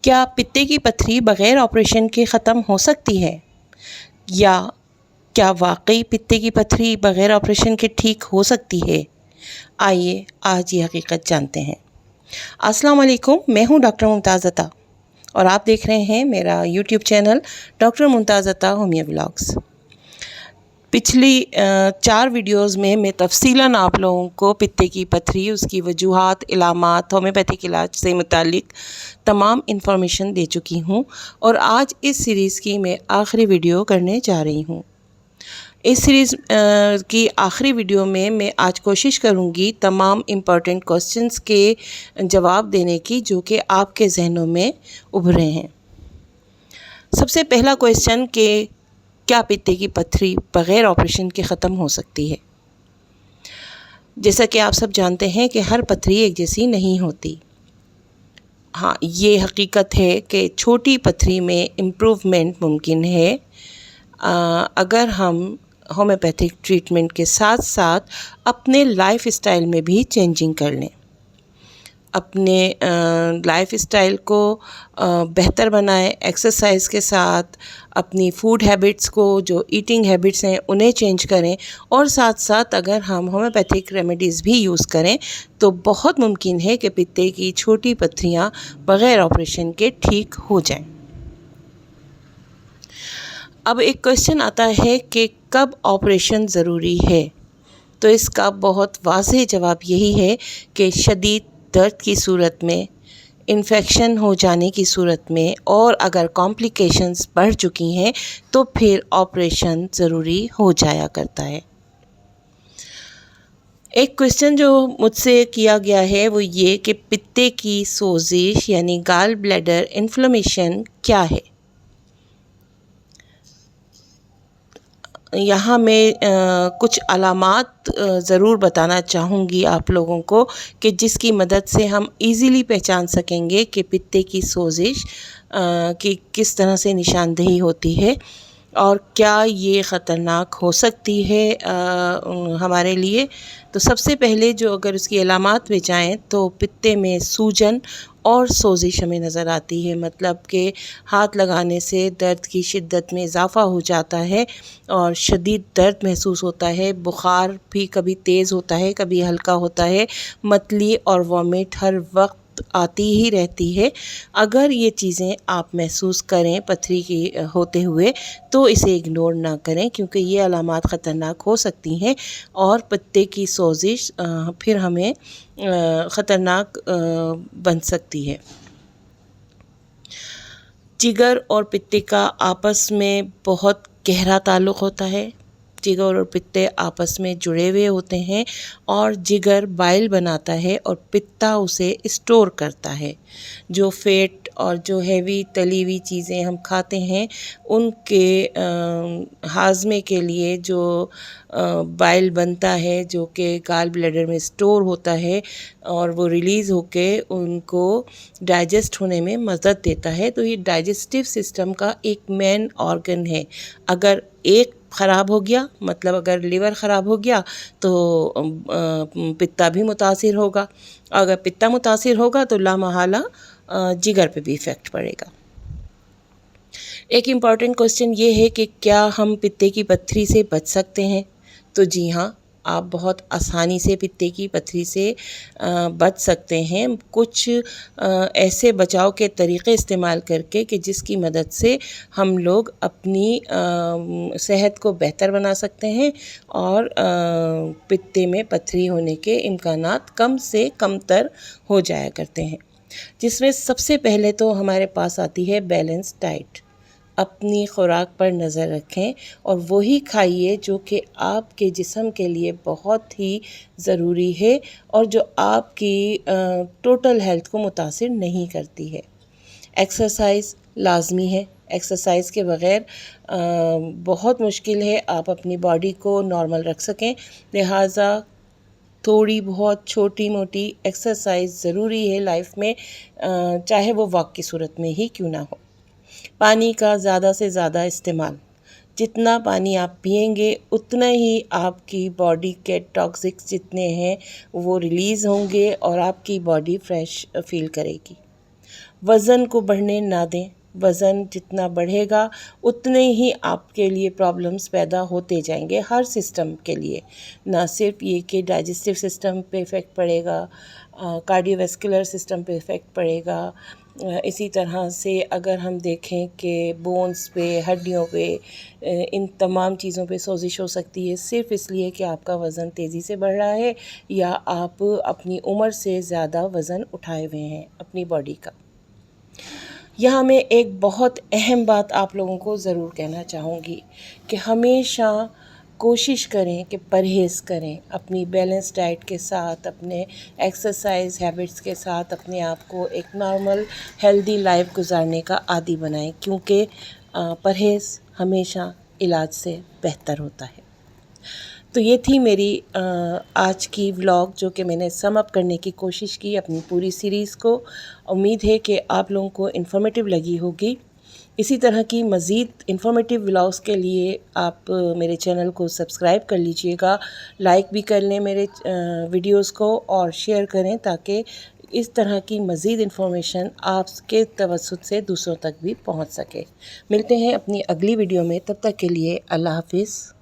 کیا پتے کی پتھری بغیر آپریشن کے ختم ہو سکتی ہے؟ یا کیا واقعی پتے کی پتھری بغیر آپریشن کے ٹھیک ہو سکتی ہے؟ آئیے آج یہ حقیقت جانتے ہیں۔ السلام علیکم، میں ہوں ڈاکٹر ممتاز عطا اور آپ دیکھ رہے ہیں میرا یوٹیوب چینل ڈاکٹر ممتاز عطا ہومیو ولاگز۔ پچھلی 4 ویڈیوز میں تفصیلاً آپ لوگوں کو پتے کی پتھری، اس کی وجوہات، علامات، ہومیوپیتھک علاج سے متعلق تمام انفارمیشن دے چکی ہوں، اور آج اس سیریز کی میں آخری ویڈیو کرنے جا رہی ہوں۔ اس سیریز کی آخری ویڈیو میں آج کوشش کروں گی تمام امپورٹنٹ کوسچنز کے جواب دینے کی جو کہ آپ کے ذہنوں میں ابھرے ہیں۔ سب سے پہلا کوسچن کہ کیا پتے کی پتھری بغیر آپریشن کے ختم ہو سکتی ہے؟ جیسا کہ آپ سب جانتے ہیں کہ ہر پتھری ایک جیسی نہیں ہوتی۔ ہاں، یہ حقیقت ہے کہ چھوٹی پتھری میں امپروومنٹ ممکن ہے اگر ہم ہومیوپیتھک ٹریٹمنٹ کے ساتھ ساتھ اپنے لائف اسٹائل میں بھی چینجنگ کر لیں۔ اپنے لائف اسٹائل کو بہتر بنائیں، ایکسرسائز کے ساتھ اپنی فوڈ ہیبٹس کو، جو ایٹنگ ہیبٹس ہیں انہیں چینج کریں، اور ساتھ ساتھ اگر ہم ہومیوپیتھک ریمیڈیز بھی یوز کریں تو بہت ممکن ہے کہ پتے کی چھوٹی پتھریاں بغیر آپریشن کے ٹھیک ہو جائیں۔ اب ایک کوسچن آتا ہے کہ کب آپریشن ضروری ہے؟ تو اس کا بہت واضح جواب یہی ہے کہ شدید درد کی صورت میں، انفیکشن ہو جانے کی صورت میں، اور اگر کمپلیکیشنز بڑھ چکی ہیں تو پھر آپریشن ضروری ہو جایا کرتا ہے۔ ایک کوسچن جو مجھ سے کیا گیا ہے وہ یہ کہ پتے کی سوزش یعنی گال بلیڈر انفلیمیشن کیا ہے؟ یہاں میں کچھ علامات ضرور بتانا چاہوں گی آپ لوگوں کو کہ جس کی مدد سے ہم ایزیلی پہچان سکیں گے کہ پتے کی سوزش کی کس طرح سے نشاندہی ہوتی ہے اور کیا یہ خطرناک ہو سکتی ہے ہمارے لیے۔ تو سب سے پہلے جو اگر اس کی علامات میں جائیں تو پتے میں سوجن اور سوزش ہمیں نظر آتی ہے، مطلب کہ ہاتھ لگانے سے درد کی شدت میں اضافہ ہو جاتا ہے اور شدید درد محسوس ہوتا ہے، بخار بھی کبھی تیز ہوتا ہے کبھی ہلکا ہوتا ہے، متلی اور وامٹ ہر وقت آتی ہی رہتی ہے۔ اگر یہ چیزیں آپ محسوس کریں پتھری کی ہوتے ہوئے تو اسے اگنور نہ کریں، کیونکہ یہ علامات خطرناک ہو سکتی ہیں اور پتے کی سوزش پھر ہمیں خطرناک بن سکتی ہے۔ جگر اور پتے کا آپس میں بہت گہرا تعلق ہوتا ہے۔ جگر اور پتے آپس میں جڑے ہوئے ہوتے ہیں اور جگر بائل بناتا ہے اور پتا اسے اسٹور کرتا ہے۔ جو فیٹ اور جو ہیوی تلی ہوئی چیزیں ہم کھاتے ہیں ان کے ہاضمے کے لیے جو بائل بنتا ہے جو کہ گال بلیڈر میں اسٹور ہوتا ہے اور وہ ریلیز ہو کے ان کو ڈائجسٹ ہونے میں مدد دیتا ہے۔ تو یہ ڈائجسٹیو سسٹم کا ایک مین آرگن ہے۔ اگر ایک خراب ہو گیا، مطلب اگر لیور خراب ہو گیا تو پتا بھی متاثر ہوگا، اگر پتا متاثر ہوگا تو لامحالہ جگر پہ بھی ایفیکٹ پڑے گا۔ ایک امپورٹنٹ کوسچن یہ ہے کہ کیا ہم پتے کی پتھری سے بچ سکتے ہیں؟ تو جی ہاں، آپ بہت آسانی سے پتے کی پتھری سے بچ سکتے ہیں، کچھ ایسے بچاؤ کے طریقے استعمال کر کے کہ جس کی مدد سے ہم لوگ اپنی صحت کو بہتر بنا سکتے ہیں اور پتے میں پتھری ہونے کے امکانات کم سے کم تر ہو جایا کرتے ہیں، جس میں سب سے پہلے تو ہمارے پاس آتی ہے بیلنس ڈائٹ۔ اپنی خوراک پر نظر رکھیں اور وہی کھائیے جو کہ آپ کے جسم کے لیے بہت ہی ضروری ہے اور جو آپ کی ٹوٹل ہیلتھ کو متاثر نہیں کرتی ہے۔ ایکسرسائز لازمی ہے، ایکسرسائز کے بغیر بہت مشکل ہے آپ اپنی باڈی کو نارمل رکھ سکیں، لہٰذا تھوڑی بہت چھوٹی موٹی ایکسرسائز ضروری ہے لائف میں، چاہے وہ واک کی صورت میں ہی کیوں نہ ہو۔ پانی کا زیادہ سے زیادہ استعمال، جتنا پانی آپ پئیں گے اتنا ہی آپ کی باڈی کے ٹاکسکس جتنے ہیں وہ ریلیز ہوں گے اور آپ کی باڈی فریش فیل کرے گی۔ وزن کو بڑھنے نہ دیں. وزن جتنا بڑھے گا اتنے ہی آپ کے لیے پرابلمس پیدا ہوتے جائیں گے ہر سسٹم کے لیے. نہ صرف یہ کہ ڈائجسٹو سسٹم پہ افیکٹ پڑے گا، کارڈیو ویسکولر سسٹم پہ افیکٹ پڑے گا. اسی طرح سے اگر ہم دیکھیں کہ بونز پہ، ہڈیوں پہ، ان تمام چیزوں پہ سوزش ہو سکتی ہے صرف اس لیے کہ آپ کا وزن تیزی سے بڑھ رہا ہے یا آپ اپنی عمر سے زیادہ وزن اٹھائے ہوئے ہیں اپنی باڈی کا. یہاں میں ایک بہت اہم بات آپ لوگوں کو ضرور کہنا چاہوں گی کہ ہمیشہ کوشش کریں کہ پرہیز کریں، اپنی بیلنس ڈائٹ کے ساتھ، اپنے ایکسرسائز ہیبٹس کے ساتھ اپنے آپ کو ایک نارمل ہیلدی لائف گزارنے کا عادی بنائیں، کیونکہ پرہیز ہمیشہ علاج سے بہتر ہوتا ہے. تو یہ تھی میری آج کی ولاگ جو کہ میں نے سم اپ کرنے کی کوشش کی اپنی پوری سیریز کو. امید ہے کہ آپ لوگوں کو انفارمیٹیو لگی ہوگی. اسی طرح کی مزید انفارمیٹیو ولاگس کے لیے آپ میرے چینل کو سبسکرائب کر لیجئے گا، لائک بھی کر لیں میرے ویڈیوز کو اور شیئر کریں تاکہ اس طرح کی مزید انفارمیشن آپ کے توسط سے دوسروں تک بھی پہنچ سکے. ملتے ہیں اپنی اگلی ویڈیو میں، تب تک کے لیے اللہ حافظ.